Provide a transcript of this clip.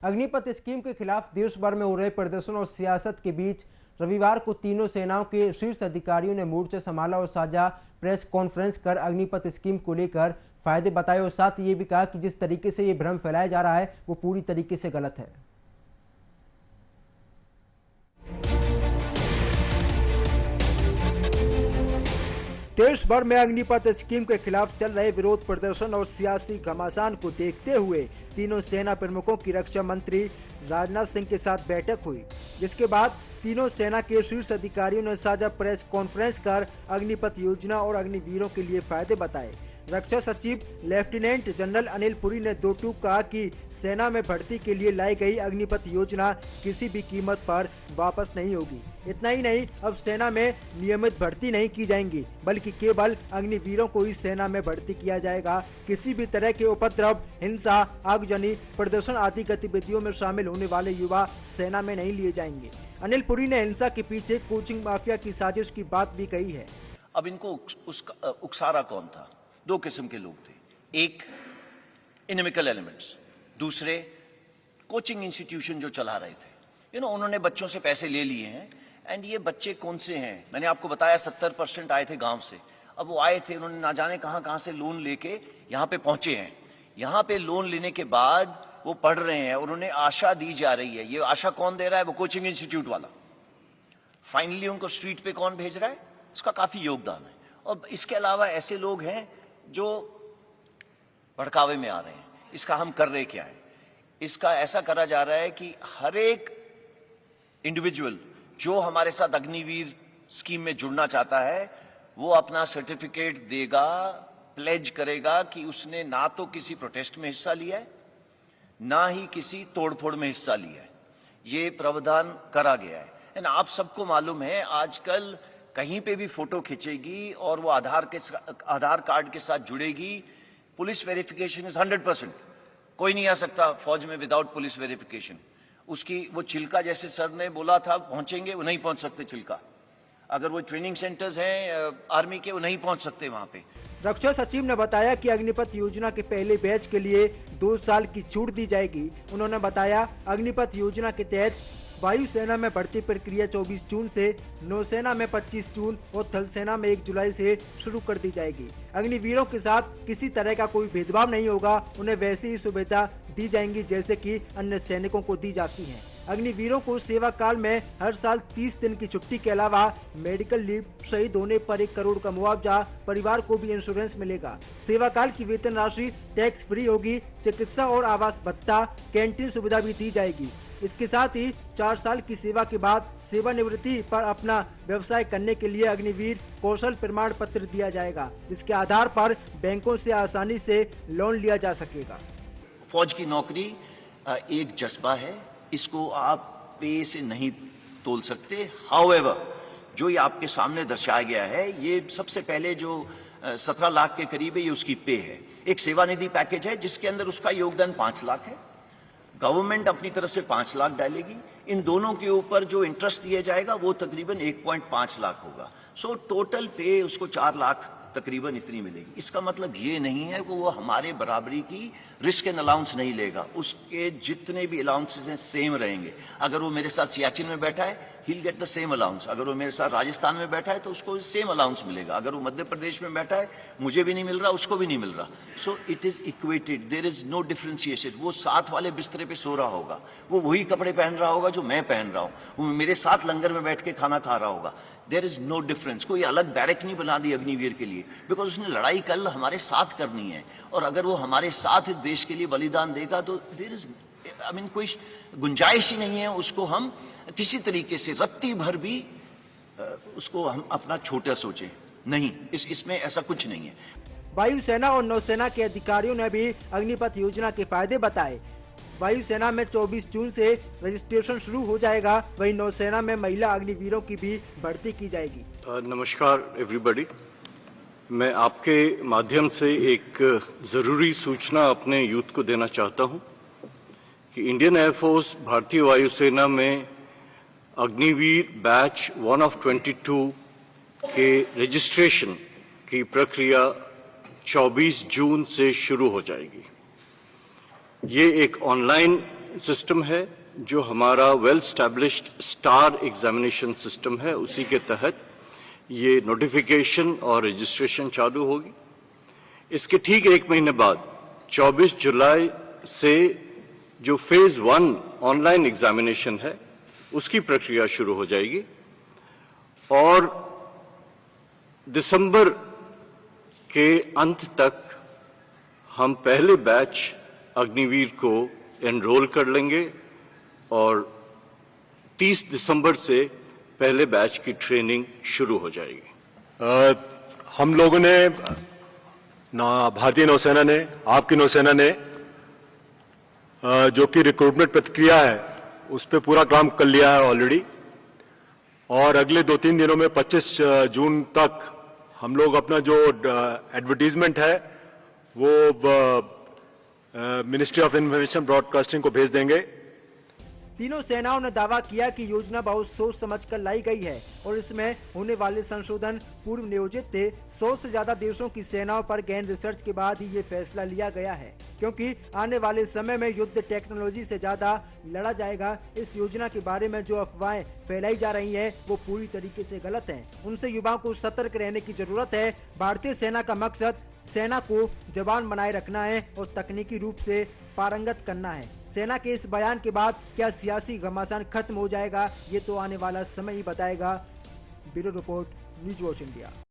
Agnipath scheme के खिलाफ देश भर में हो रहे प्रदर्शन और सियासत के बीच रविवार को तीनों सेनाओं के शीर्ष अधिकारियों ने मोर्चा संभाला और साझा प्रेस कॉन्फ्रेंस कर अग्निपथ स्कीम को लेकर फायदे बताए और साथ ये भी कहा कि जिस तरीके से ये भ्रम फैलाया जा रहा है वो पूरी तरीके से गलत है। देश भर में अग्निपथ स्कीम के खिलाफ चल रहे विरोध प्रदर्शन और सियासी घमासान को देखते हुए तीनों सेना प्रमुखों की रक्षा मंत्री राजनाथ सिंह के साथ बैठक हुई, जिसके बाद तीनों सेना के शीर्ष अधिकारियों ने साझा प्रेस कॉन्फ्रेंस कर अग्निपथ योजना और अग्निवीरों के लिए फायदे बताए। रक्षा सचिव लेफ्टिनेंट जनरल अनिल पुरी ने दो टूक कहा कि सेना में भर्ती के लिए लाई गई अग्निपथ योजना किसी भी कीमत पर वापस नहीं होगी। इतना ही नहीं, अब सेना में नियमित भर्ती नहीं की जाएंगी बल्कि केवल अग्निवीरों को ही सेना में भर्ती किया जाएगा। किसी भी तरह के उपद्रव, हिंसा, आगजनी, प्रदर्शन आदि गतिविधियों में शामिल होने वाले युवा सेना में नहीं लिए जाएंगे। अनिल पुरी ने हिंसा के पीछे कोचिंग माफिया की साजिश की बात भी कही है। अब इनको उकसारा कौन था? दो किस्म के लोग थे, एक इनमिकल एलिमेंट्स, दूसरे कोचिंग इंस्टीट्यूशन जो चला रहे थे। उन्होंने बच्चों से पैसे ले लिए हैं। एंड ये बच्चे कौन से हैं? मैंने आपको बताया 70% आए थे गांव से। अब वो आए थे, उन्होंने ना जाने कहां से लोन लेके यहाँ पे पहुंचे हैं। यहाँ पे लोन लेने के बाद वो पढ़ रहे हैं और उन्हें आशा दी जा रही है। ये आशा कौन दे रहा है? वो कोचिंग इंस्टीट्यूट वाला। फाइनली उनको स्ट्रीट पे कौन भेज रहा है? इसका काफी योगदान है। और इसके अलावा ऐसे लोग हैं जो भड़कावे में आ रहे हैं। इसका हम कर रहे क्या है? इसका ऐसा करा जा रहा है कि हर एक इंडिविजुअल जो हमारे साथ अग्निवीर स्कीम में जुड़ना चाहता है वो अपना सर्टिफिकेट देगा, प्लेज करेगा कि उसने ना तो किसी प्रोटेस्ट में हिस्सा लिया है, ना ही किसी तोड़फोड़ में हिस्सा लिया है। ये प्रावधान करा गया है। एंड आप सबको मालूम है आजकल कहीं पे भी फोटो खींचेगी और वो आधार कार्ड के साथ जुड़ेगी। Police verification is 100%। कोई नहीं आ सकता फौज में विदाउट पुलिस वेरिफिकेशन। उसकी वो चिल्का, जैसे सर ने बोला था पहुंचेंगे, वो नहीं पहुंच सकते चिल्का। अगर वो ट्रेनिंग सेंटर्स हैं आर्मी के, वो नहीं पहुंच सकते वहां पे। रक्षा सचिव ने बताया कि अग्निपथ योजना के पहले बैच के लिए 2 साल की छूट दी जाएगी। उन्होंने बताया अग्निपथ योजना के तहत वायुसेना में भर्ती प्रक्रिया 24 जून से, नौसेना में 25 जून और थल सेना में 1 जुलाई से शुरू कर दी जाएगी। अग्निवीरों के साथ किसी तरह का कोई भेदभाव नहीं होगा। उन्हें वैसी ही सुविधा दी जाएंगी जैसे कि अन्य सैनिकों को दी जाती हैं। अग्निवीरों को सेवा काल में हर साल 30 दिन की छुट्टी के अलावा मेडिकल लीव, शहीद होने पर 1 करोड़ का मुआवजा, परिवार को भी इंश्योरेंस मिलेगा। सेवा काल की वेतन राशि टैक्स फ्री होगी। चिकित्सा और आवास भत्ता, कैंटीन सुविधा भी दी जाएगी। इसके साथ ही 4 साल की सेवा के बाद सेवानिवृत्ति पर अपना व्यवसाय करने के लिए अग्निवीर कौशल प्रमाण पत्र दिया जाएगा, जिसके आधार पर बैंकों से आसानी से लोन लिया जा सकेगा। फौज की नौकरी एक जज्बा है, इसको आप पे से नहीं तोल सकते। हाउएवर जो ये आपके सामने दर्शाया गया है, ये सबसे पहले जो 17 लाख के करीब है, ये उसकी पे है। एक सेवानिधि पैकेज है जिसके अंदर उसका योगदान 5 लाख है। गवर्नमेंट अपनी तरफ से 5 लाख डालेगी। इन दोनों के ऊपर जो इंटरेस्ट दिया जाएगा वो तकरीबन 1.5 लाख होगा। सो टोटल पे उसको 4 लाख तकरीबन इतनी मिलेगी। इसका मतलब ये नहीं है कि वो हमारे बराबरी की रिस्क एंड अलाउंस नहीं लेगा। उसके जितने भी अलाउंसेस हैं सेम रहेंगे। अगर वो मेरे साथ सियाचिन में बैठा है, he'll get the same allowance। अगर वो मेरे साथ राजस्थान में बैठा है तो उसको सेम अलाउंस मिलेगा। अगर वो मध्य प्रदेश में बैठा है, मुझे भी नहीं मिल रहा, उसको भी नहीं मिल रहा। So it is equated, there is no differentiation. वो साथ वाले बिस्तरे पे सो रहा होगा, वो वही कपड़े पहन रहा होगा जो मैं पहन रहा हूँ, वो मेरे साथ लंगर में बैठ के खाना खा रहा होगा। There is no difference. कोई अलग बैरक नहीं बना दी अग्निवीर के लिए, बिकॉज उसने लड़ाई कल हमारे साथ करनी है। और अगर वो हमारे साथ देश के लिए बलिदान देगा तो देयर इज कोई गुंजाइश ही नहीं है उसको हम किसी तरीके से रत्ती भर भी उसको हम अपना छोटा सोचे। नहीं, इसमें ऐसा कुछ नहीं है। वायुसेना और नौसेना के अधिकारियों ने भी अग्निपथ योजना के फायदे बताए। वायुसेना में 24 जून से रजिस्ट्रेशन शुरू हो जाएगा, वहीं नौसेना में महिला अग्निवीरों की भी भर्ती की जाएगी। नमस्कार एवरीबॉडी, मैं आपके माध्यम से एक जरूरी सूचना अपने यूथ को देना चाहता हूं कि इंडियन एयरफोर्स भारतीय वायुसेना में अग्निवीर बैच 1 of 22 के रजिस्ट्रेशन की प्रक्रिया 24 जून से शुरू हो जाएगी। ये एक ऑनलाइन सिस्टम है जो हमारा well established star examination system है, उसी के तहत ये नोटिफिकेशन और रजिस्ट्रेशन चालू होगी। इसके ठीक एक महीने बाद 24 जुलाई से जो फेज 1 ऑनलाइन एग्जामिनेशन है उसकी प्रक्रिया शुरू हो जाएगी और दिसंबर के अंत तक हम पहले बैच अग्निवीर को एनरोल कर लेंगे और 30 दिसंबर से पहले बैच की ट्रेनिंग शुरू हो जाएगी। हम लोगों ने भारतीय नौसेना ने, आपकी नौसेना ने जो कि रिक्रूटमेंट प्रक्रिया है उस पर पूरा काम कर लिया है ऑलरेडी और अगले 2-3 दिनों में 25 जून तक हम लोग अपना जो एडवर्टीजमेंट है वो मिनिस्ट्री ऑफ इंफॉर्मेशन ब्रॉडकास्टिंग को भेज देंगे। तीनों सेनाओं ने दावा किया कि योजना बहुत सोच समझकर लाई गई है और इसमें होने वाले संशोधन पूर्व नियोजित थे। 100 से ज्यादा देशों की सेनाओं पर गहन रिसर्च के बाद ही ये फैसला लिया गया है, क्योंकि आने वाले समय में युद्ध टेक्नोलॉजी से ज्यादा लड़ा जाएगा। इस योजना के बारे में जो अफवाहें फैलाई जा रही हैं वो पूरी तरीके से गलत हैं। उनसे युवाओं को सतर्क रहने की जरूरत है। भारतीय सेना का मकसद सेना को जवान बनाए रखना है और तकनीकी रूप से पारंगत करना है। सेना के इस बयान के बाद क्या सियासी घमासान खत्म हो जाएगा, ये तो आने वाला समय ही बताएगा। Bureau report, news watch India.